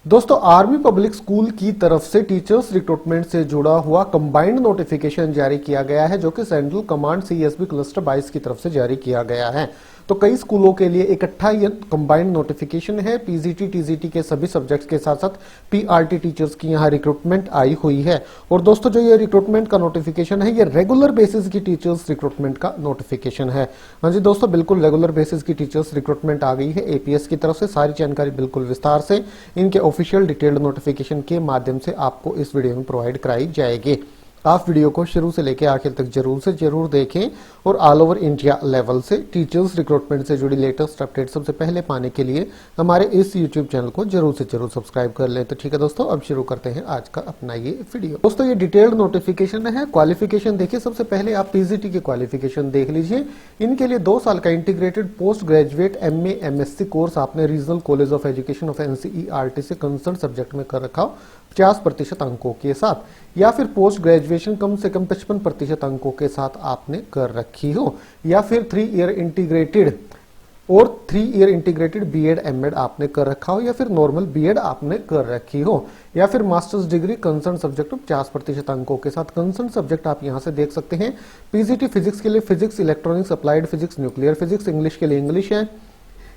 दोस्तों army public school की तरफ से टीचर्स रिक्रूटमेंट से जुड़ा हुआ कंबाइंड नोटिफिकेशन जारी किया गया है, जो कि सेंट्रल कमांड सीएसबी क्लस्टर 22 की तरफ से जारी किया गया है। तो कई स्कूलों के लिए इकट्ठा ये कंबाइंड नोटिफिकेशन है। पीजीटी टीजीटी के सभी सब्जेक्ट्स के साथ साथ पीआरटी टीचर्स की यहाँ रिक्रूटमेंट आई हुई है। और दोस्तों जो ये रिक्रूटमेंट का नोटिफिकेशन है, ये रेगुलर बेसिस की टीचर्स रिक्रूटमेंट का नोटिफिकेशन है। हाँ जी दोस्तों, बिल्कुल रेगुलर बेसिस की टीचर्स रिक्रूटमेंट आ गई है एपीएस की तरफ से। सारी जानकारी बिल्कुल विस्तार से इनके ऑफिशियल डिटेल्ड नोटिफिकेशन के माध्यम से आपको इस वीडियो में प्रोवाइड कराई जाएगी। आप वीडियो को शुरू से लेकर आखिर तक जरूर से जरूर देखें और ऑल ओवर इंडिया लेवल से टीचर्स रिक्रूटमेंट से जुड़ी लेटेस्ट अपडेट सबसे पहले पाने के लिए हमारे इस यूट्यूब चैनल को जरूर से जरूर सब्सक्राइब कर लें। तो ठीक है दोस्तों, अब शुरू करते हैं आज का अपना ये वीडियो। दोस्तों ये डिटेल्ड नोटिफिकेशन है। क्वालिफिकेशन देखिए, सबसे पहले आप पीजीटी की क्वालिफिकेशन देख लीजिए। इनके लिए 2 साल का integrated post graduate MA MSc course आपने regional college of education of NCERT से कंसर्न सब्जेक्ट में कर रखा हो 50% अंकों के साथ, या फिर पोस्ट ग्रेजुएशन कम से कम 55% अंकों के साथ आपने कर रखी हो, या फिर 3 ईयर इंटीग्रेटेड बीएड एमएड आपने कर रखा हो, या फिर नॉर्मल बीएड आपने कर रखी हो, या फिर मास्टर्स डिग्री कंसर्न सब्जेक्ट 50% अंकों के साथ। कंसर्न सब्जेक्ट आप यहां से देख सकते हैं। पीजीटी फिजिक्स के लिए physics, electronics, applied physics, nuclear physics, English के लिए इंग्लिश है,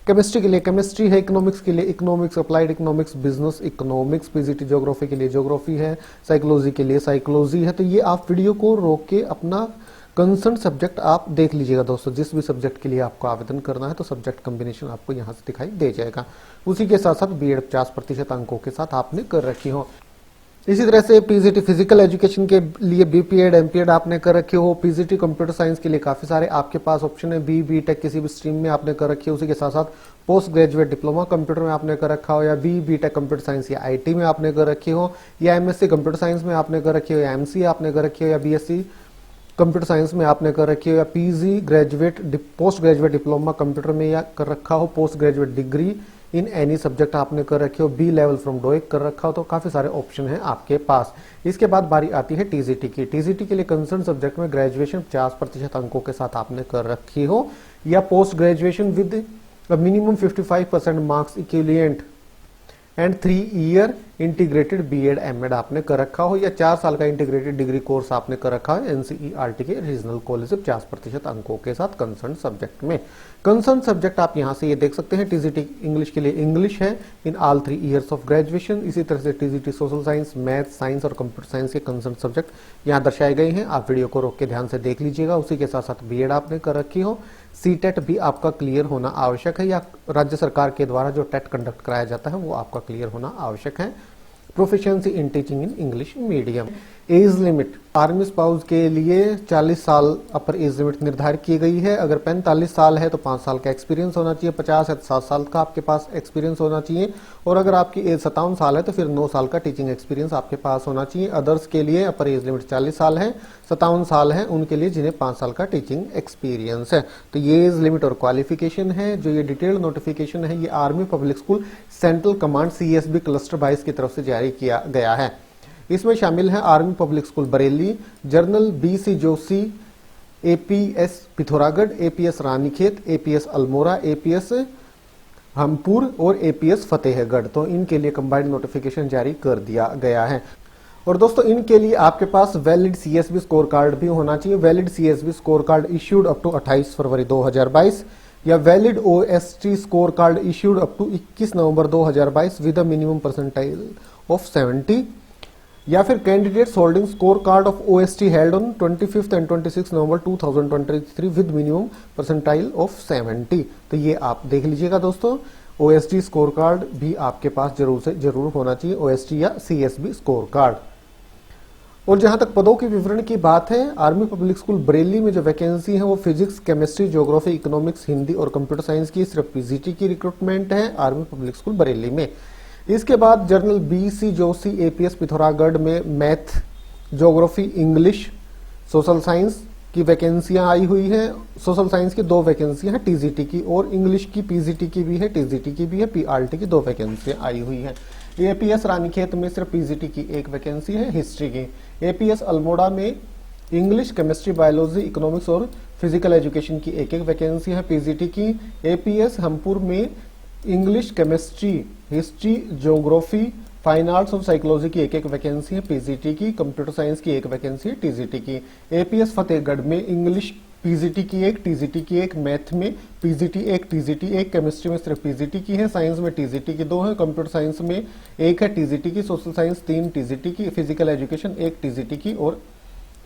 केमिस्ट्री के लिए केमिस्ट्री है, इकोनॉमिक्स के लिए economics, applied economics, business economics, PGT geography के लिए ज्योग्राफी है, साइकोलॉजी के लिए साइकोलॉजी है। तो ये आप वीडियो को रोक के अपना कंसर्न सब्जेक्ट आप देख लीजिएगा दोस्तों। जिस भी सब्जेक्ट के लिए आपको आवेदन करना है तो सब्जेक्ट कॉम्बिनेशन आपको यहाँ से दिखाई दे जाएगा। उसी के साथ साथ बीएड 50% अंकों के साथ आपने कर रखी हो। इसी तरह से पीजीटी फिजिकल एजुकेशन के लिए बीपीएड एमपीएड आपने कर रखे हो। पीजीटी कंप्यूटर साइंस के लिए काफी सारे आपके पास ऑप्शन है, बीटेक किसी भी स्ट्रीम में आपने कर रखी है। उसी के साथ साथ पोस्ट ग्रेजुएट डिप्लोमा कंप्यूटर में आपने कर रखा हो, या बीटेक कंप्यूटर साइंस या आईटी में आपने कर रखी हो, या एमएससी कंप्यूटर साइंस में आपने कर रखी हो, या एमसीए आपने कर रखी हो, या बीएससी कंप्यूटर साइंस में आपने कर रखी हो, या PG graduate post graduate diploma computer में या कर रखा हो, post graduate degree in any subject आपने कर रखे हो, बी लेवल फ्रॉम डोइक कर रखा हो। तो काफी सारे ऑप्शन हैं आपके पास। इसके बाद बारी आती है टीजीटी की। टीजीटी के लिए कंसर्न सब्जेक्ट में ग्रेजुएशन 50% अंकों के साथ आपने कर रखी हो, या post graduation with minimum 55% marks equivalent and 3 year integrated BEd MEd आपने कर रखा हो, या 4 साल का इंटीग्रेटेड डिग्री कोर्स आपने कर रखा है एनसीईआरटी के रीजनल कॉलेज से 50% अंकों के साथ कंसर्न सब्जेक्ट में। कंसर्न सब्जेक्ट आप यहां से ये देख सकते हैं। टीजीटी इंग्लिश के लिए इंग्लिश है in all 3 years of graduation. इसी तरह से TGT social science, math, science और कंप्यूटर साइंस के कंसर्न सब्जेक्ट यहाँ दर्शाए गए हैं। आप वीडियो को रोक के ध्यान से देख लीजिएगा। उसी के साथ साथ बीएड आपने कर रखी हो। सीटेट भी आपका क्लियर होना आवश्यक है, या राज्य सरकार के द्वारा जो टेट कंडक्ट कराया जाता है वो आपका क्लियर होना आवश्यक है। Proficiency in teaching in English medium. Age limit army spouse के लिए 40 साल अपर एज लिमिट निर्धारित की गई है। अगर 45 साल है तो 5 साल का एक्सपीरियंस होना चाहिए, 50 है तो 7 साल का आपके पास एक्सपीरियंस होना चाहिए, और अगर आपकी एज 57 साल है तो फिर 9 साल का टीचिंग एक्सपीरियंस आपके पास होना चाहिए। अदर्स के लिए अपर एज लिमिट 40 साल है, 57 साल है उनके लिए जिन्हें 5 साल का टीचिंग एक्सपीरियंस है। तो ये एज लिमिट और क्वालिफिकेशन है। जो ये डिटेल्ड नोटिफिकेशन है ये army public school central command CSB cluster 22 की तरफ से जारी किया गया है। इसमें शामिल है army public school Bareilly, general BC Joshi, APS Pithoragarh, APS Ranikhet, APS Almora, APS Hampur और एपीएस फतेहगढ़। तो इनके लिए कंबाइंड नोटिफिकेशन जारी कर दिया गया है। और दोस्तों इनके लिए आपके पास वैलिड सीएसबी स्कोर कार्ड भी होना चाहिए। Valid CSB score card issued up to 28 February 2022, या valid OST score card issued up to 21 November 2022 with a minimum percentile of 70, या फिर candidates holding score card of OST held on 25 and 26 November 2023 with minimum percentile of 70। तो ये आप देख लीजिएगा दोस्तों। OST score card भी आपके पास जरूर से जरूर होना चाहिए, ओएसटी या सीएसबी स्कोर कार्ड। और जहां तक पदों के विवरण की बात है, आर्मी पब्लिक स्कूल बरेली में जो वैकेंसी है वो physics, chemistry, geography, economics, Hindi और कंप्यूटर साइंस की सिर्फ पीजीटी की रिक्रूटमेंट है आर्मी पब्लिक स्कूल बरेली में। इसके बाद general BC Joshi APS Pithoragarh में math, geography, English, social science की वैकेंसियां आई हुई है। सोशल साइंस की 2 वैकेंसियां हैं टीजीटी की, और इंग्लिश की पीजीटी की भी है, टीजीटी की भी है, पीआरटी की 2 वैकेंसियां आई हुई है। एपीएस रानीखेत में सिर्फ पीजीटी की 1 वैकेंसी है हिस्ट्री की। एपीएस अल्मोड़ा में इंग्लिश, केमिस्ट्री, बायोलॉजी, इकोनॉमिक्स और फिजिकल एजुकेशन की 1-1 वैकेंसी है पीजीटी की। एपीएस हमपुर में English, chemistry, history, geography, fine arts और साइकोलॉजी की एक एक वैकेंसी है पीजीटी की, कंप्यूटर साइंस की एक वैकेंसी है टीजीटी की। एपीएस फतेहगढ़ में इंग्लिश पीजीटी की एक, टीजीटी की एक, मैथ में पीजीटी एक, टीजीटी एक, केमिस्ट्री में सिर्फ पीजीटी की है, साइंस में टीजीटी की 2 है, कंप्यूटर साइंस में एक है टीजीटी की, सोशल साइंस 3 टीजीटी की, फिजिकल एजुकेशन 1 टीजीटी की और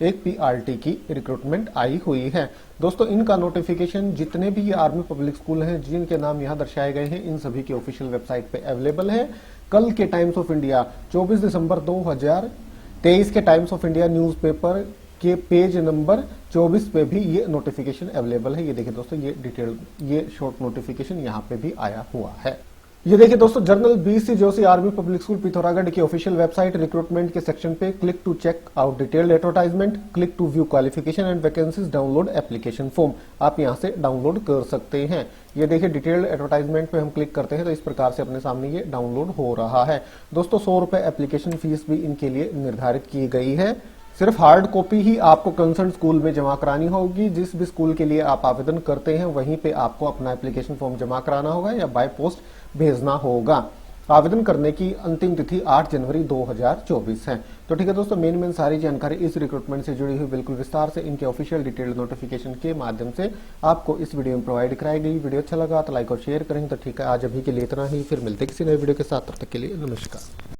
एक पीआरटी की रिक्रूटमेंट आई हुई है। दोस्तों इनका नोटिफिकेशन जितने भी ये आर्मी पब्लिक स्कूल हैं जिनके नाम यहाँ दर्शाए गए हैं इन सभी की ऑफिशियल वेबसाइट पे अवेलेबल है। कल के टाइम्स ऑफ इंडिया 24 दिसंबर 2023 के टाइम्स ऑफ इंडिया न्यूज़पेपर के पेज नंबर 24 पे भी ये नोटिफिकेशन अवेलेबल है। ये देखिए दोस्तों, ये डिटेल, ये शॉर्ट नोटिफिकेशन यहाँ पे भी आया हुआ है। ये देखिए दोस्तों, General BC Joshi Army public School Pithoragarh की ऑफिशियल वेबसाइट रिक्रूटमेंट के सेक्शन पे click to check out detailed advertisement, click to view qualification and vacancies, download application form, आप यहां से डाउनलोड कर सकते हैं। ये देखिए डिटेल्ड एडवर्टाइजमेंट पे हम क्लिक करते हैं तो इस प्रकार से अपने सामने ये डाउनलोड हो रहा है। दोस्तों 100 रुपए एप्लीकेशन फीस भी इनके लिए निर्धारित की गई है। सिर्फ हार्ड कॉपी ही आपको कंसर्न स्कूल में जमा करानी होगी। जिस भी स्कूल के लिए आप आवेदन करते हैं वहीं पे आपको अपना एप्लीकेशन फॉर्म जमा कराना होगा या बाय पोस्ट भेजना होगा। आवेदन करने की अंतिम तिथि 8 जनवरी 2024 है। तो ठीक है दोस्तों, मेन सारी जानकारी इस रिक्रूटमेंट से जुड़ी हुई बिल्कुल विस्तार से इनके ऑफिशियल डिटेल्ड नोटिफिकेशन के माध्यम से आपको इस वीडियो में प्रोवाइड कराई गई। वीडियो अच्छा लगा तो लाइक और शेयर करें। तो ठीक है, आज अभी के लिए इतना ही, फिर मिलते किसी नए वीडियो के साथ, तब तक के लिए नमस्कार।